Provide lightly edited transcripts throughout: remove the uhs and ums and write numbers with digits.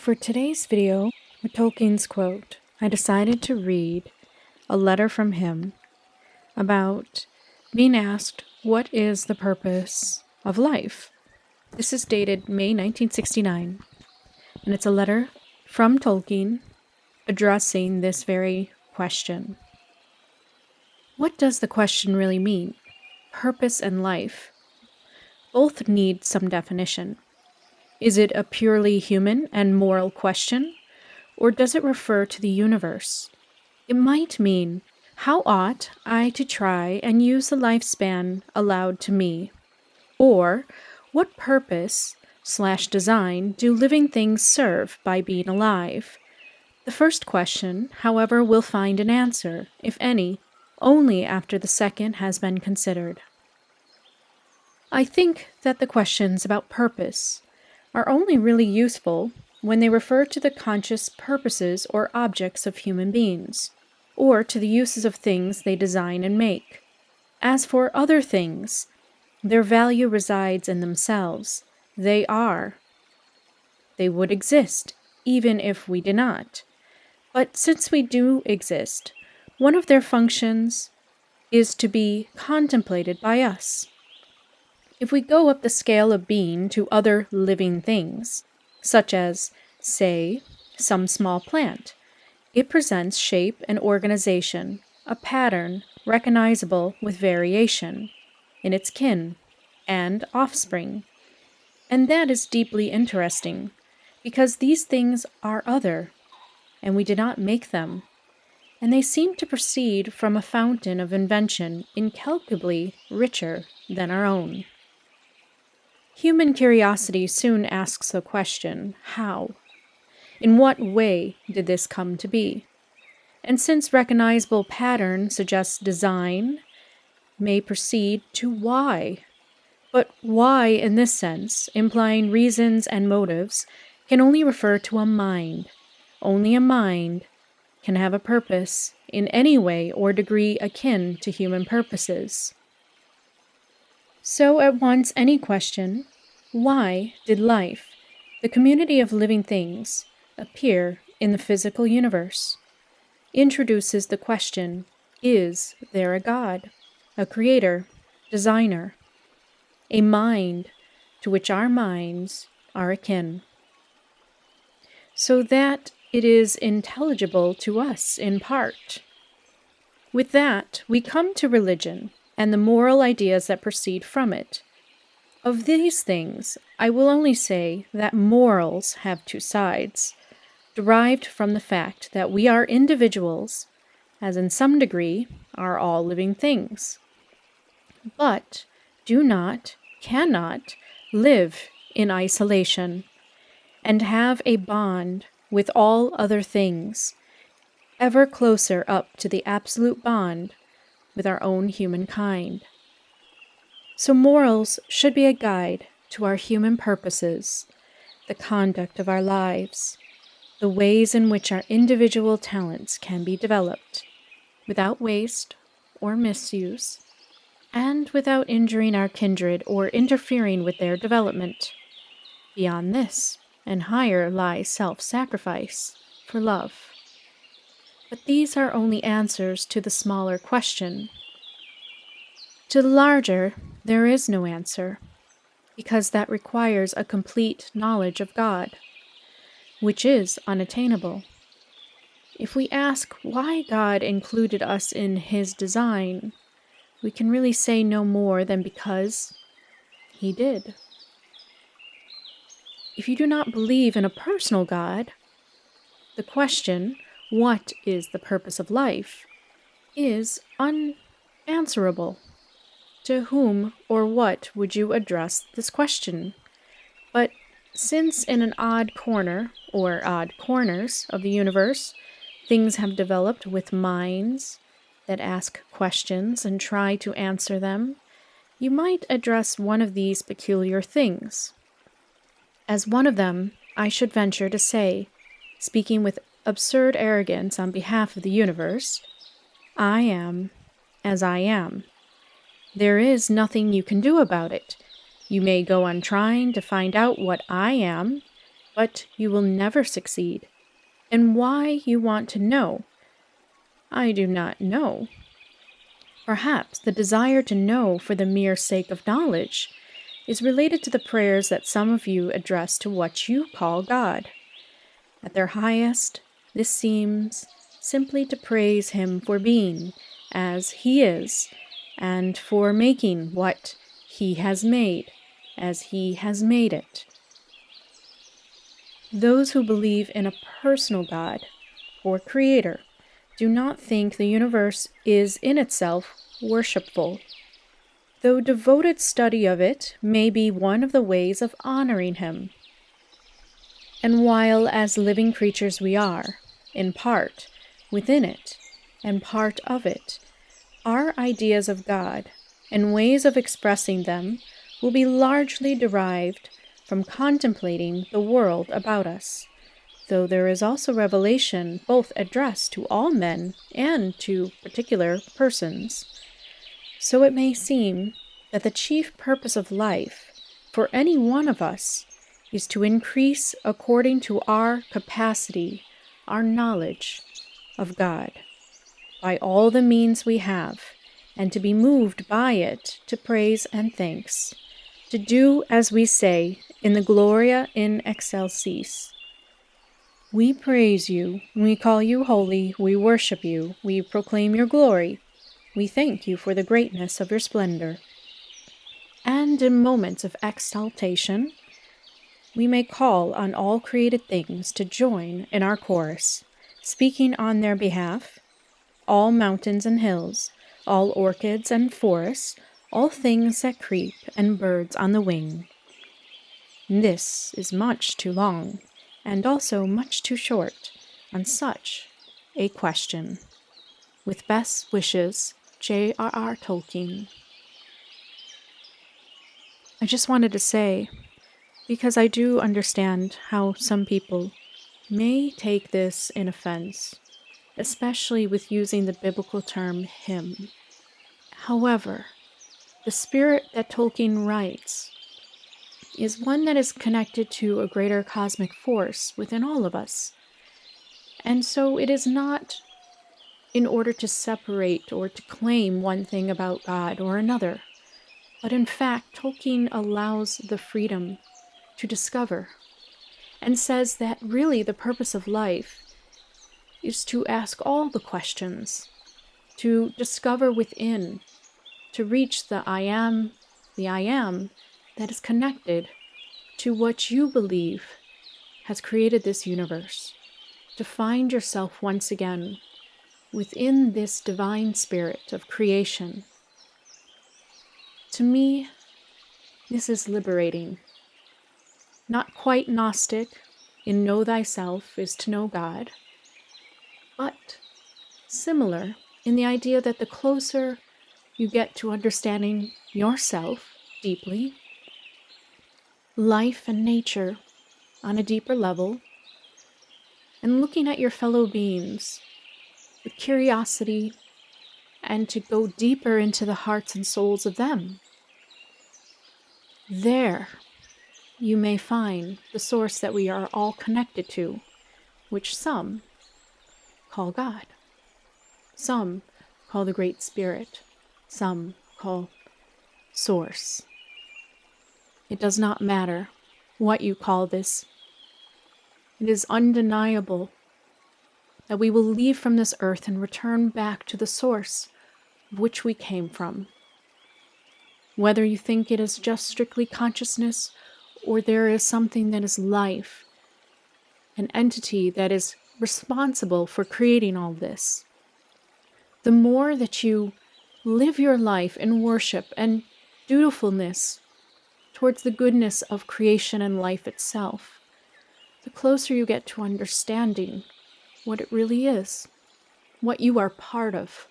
For today's video, with Tolkien's quote, I decided to read a letter from him about being asked, what is the purpose of life? This is dated May 1969, and it's a letter from Tolkien addressing this very question. What does the question really mean? Purpose and life both need some definition. Is it a purely human and moral question, or does it refer to the universe? It might mean, how ought I to try and use the lifespan allowed to me? Or, what purpose/design do living things serve by being alive? The first question, however, will find an answer, if any, only after the second has been considered. I think that the questions about purpose are only really useful when they refer to the conscious purposes or objects of human beings, or to the uses of things they design and make. As for other things, their value resides in themselves. They are. They would exist, even if we did not. But since we do exist, one of their functions is to be contemplated by us. If we go up the scale of being to other living things, such as, say, some small plant, it presents shape and organization, a pattern recognizable with variation in its kin and offspring. And that is deeply interesting, because these things are other, and we did not make them, and they seem to proceed from a fountain of invention incalculably richer than our own. Human curiosity soon asks the question, how? In what way did this come to be? And since recognizable pattern suggests design, may proceed to why. But why, in this sense, implying reasons and motives, can only refer to a mind. Only a mind can have a purpose in any way or degree akin to human purposes. So at once any question, why did life, the community of living things, appear in the physical universe, introduces the question, is there a God, a creator, designer, a mind to which our minds are akin, so that it is intelligible to us in part. With that, we come to religion and the moral ideas that proceed from it. Of these things, I will only say that morals have two sides, derived from the fact that we are individuals, as in some degree are all living things, but do not, cannot, live in isolation, and have a bond with all other things, ever closer up to the absolute bond with our own humankind. So morals should be a guide to our human purposes, the conduct of our lives, the ways in which our individual talents can be developed, without waste or misuse, and without injuring our kindred or interfering with their development. Beyond this, and higher, lies self-sacrifice for love. But these are only answers to the smaller question. To the larger, there is no answer, because that requires a complete knowledge of God, which is unattainable. If we ask why God included us in His design, we can really say no more than because He did. If you do not believe in a personal God, the question, what is the purpose of life, is unanswerable. To whom or what would you address this question? But since in an odd corner, or odd corners of the universe, things have developed with minds that ask questions and try to answer them, you might address one of these peculiar things. As one of them, I should venture to say, speaking with absurd arrogance on behalf of the universe, I am as I am. There is nothing you can do about it. You may go on trying to find out what I am, but you will never succeed. And why you want to know, I do not know. Perhaps the desire to know for the mere sake of knowledge is related to the prayers that some of you address to what you call God. At their highest, this seems simply to praise Him for being as He is, and for making what He has made as He has made it. Those who believe in a personal God or Creator do not think the universe is in itself worshipful, though devoted study of it may be one of the ways of honoring Him. And while as living creatures we are, in part, within it, and part of it, our ideas of God and ways of expressing them will be largely derived from contemplating the world about us, though there is also revelation both addressed to all men and to particular persons. So it may seem that the chief purpose of life for any one of us is to increase according to our capacity, our knowledge of God, by all the means we have, and to be moved by it to praise and thanks, to do as we say in the Gloria in Excelsis. We praise you, we call you holy, we worship you, we proclaim your glory, we thank you for the greatness of your splendor. And in moments of exaltation, we may call on all created things to join in our chorus, speaking on their behalf, all mountains and hills, all orchids and forests, all things that creep and birds on the wing. This is much too long, and also much too short, on such a question. With best wishes, J.R.R Tolkien. I just wanted to say, because I do understand how some people may take this in offense, especially with using the biblical term hymn. However, the spirit that Tolkien writes is one that is connected to a greater cosmic force within all of us. And so it is not in order to separate or to claim one thing about God or another, but in fact, Tolkien allows the freedom to discover and says that really the purpose of life is to ask all the questions, to discover within, to reach the I am that is connected to what you believe has created this universe, to find yourself once again within this divine spirit of creation. To me, this is liberating. Not quite Gnostic in know thyself is to know God, but similar in the idea that the closer you get to understanding yourself deeply, life and nature on a deeper level, and looking at your fellow beings with curiosity and to go deeper into the hearts and souls of them, there you may find the source that we are all connected to, which some call God, some call the Great Spirit, some call Source. It does not matter what you call this. It is undeniable that we will leave from this earth and return back to the source of which we came from. Whether you think it is just strictly consciousness, or there is something that is life, an entity that is responsible for creating all this. The more that you live your life in worship and dutifulness towards the goodness of creation and life itself, the closer you get to understanding what it really is, what you are part of,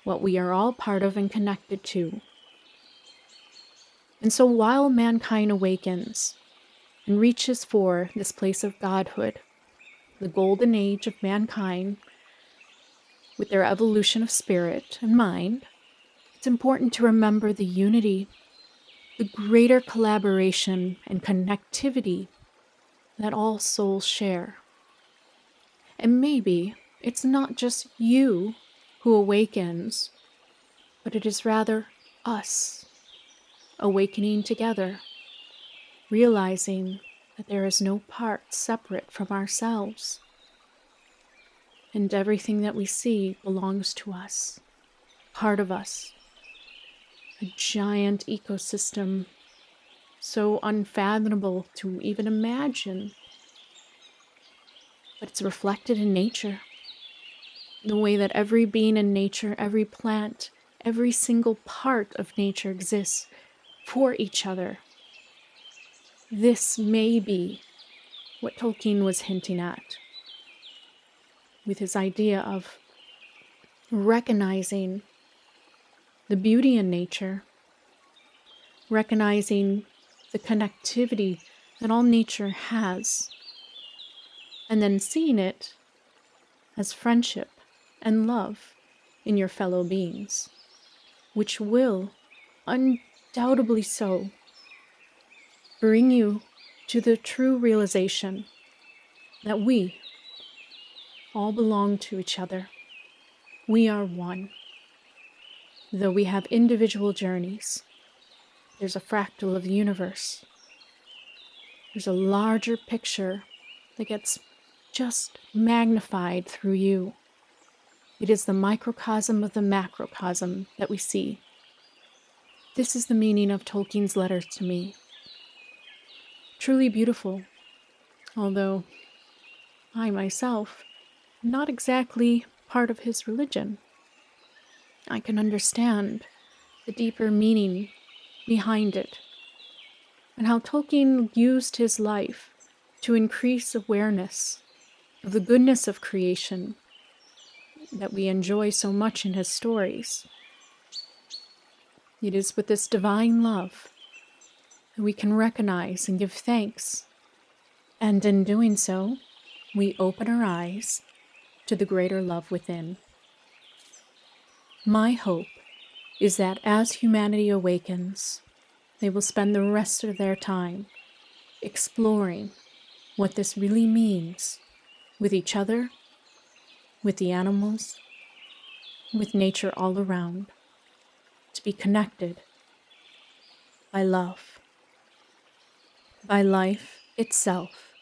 what we are all part of and connected to. And so while mankind awakens and reaches for this place of godhood, the golden age of mankind, with their evolution of spirit and mind, it's important to remember the unity, the greater collaboration and connectivity that all souls share. And maybe it's not just you who awakens, but it is rather us awakening together, realizing that there is no part separate from ourselves, and everything that we see belongs to us, part of us, a giant ecosystem so unfathomable to even imagine, but it's reflected in nature. The way that every being in nature, every plant, every single part of nature exists for each other. This may be what Tolkien was hinting at with his idea of recognizing the beauty in nature, recognizing the connectivity that all nature has, and then seeing it as friendship and love in your fellow beings, which will, undoubtedly so, bring you to the true realization that we all belong to each other. We are one. Though we have individual journeys, there's a fractal of the universe. There's a larger picture that gets just magnified through you. It is the microcosm of the macrocosm that we see. This is the meaning of Tolkien's letter to me. Truly beautiful, although I myself am not exactly part of his religion. I can understand the deeper meaning behind it, and how Tolkien used his life to increase awareness of the goodness of creation that we enjoy so much in his stories. It is with this divine love that we can recognize and give thanks, and in doing so, we open our eyes to the greater love within. My hope is that as humanity awakens, they will spend the rest of their time exploring what this really means with each other, with the animals, with nature all around, to be connected by love, by life itself.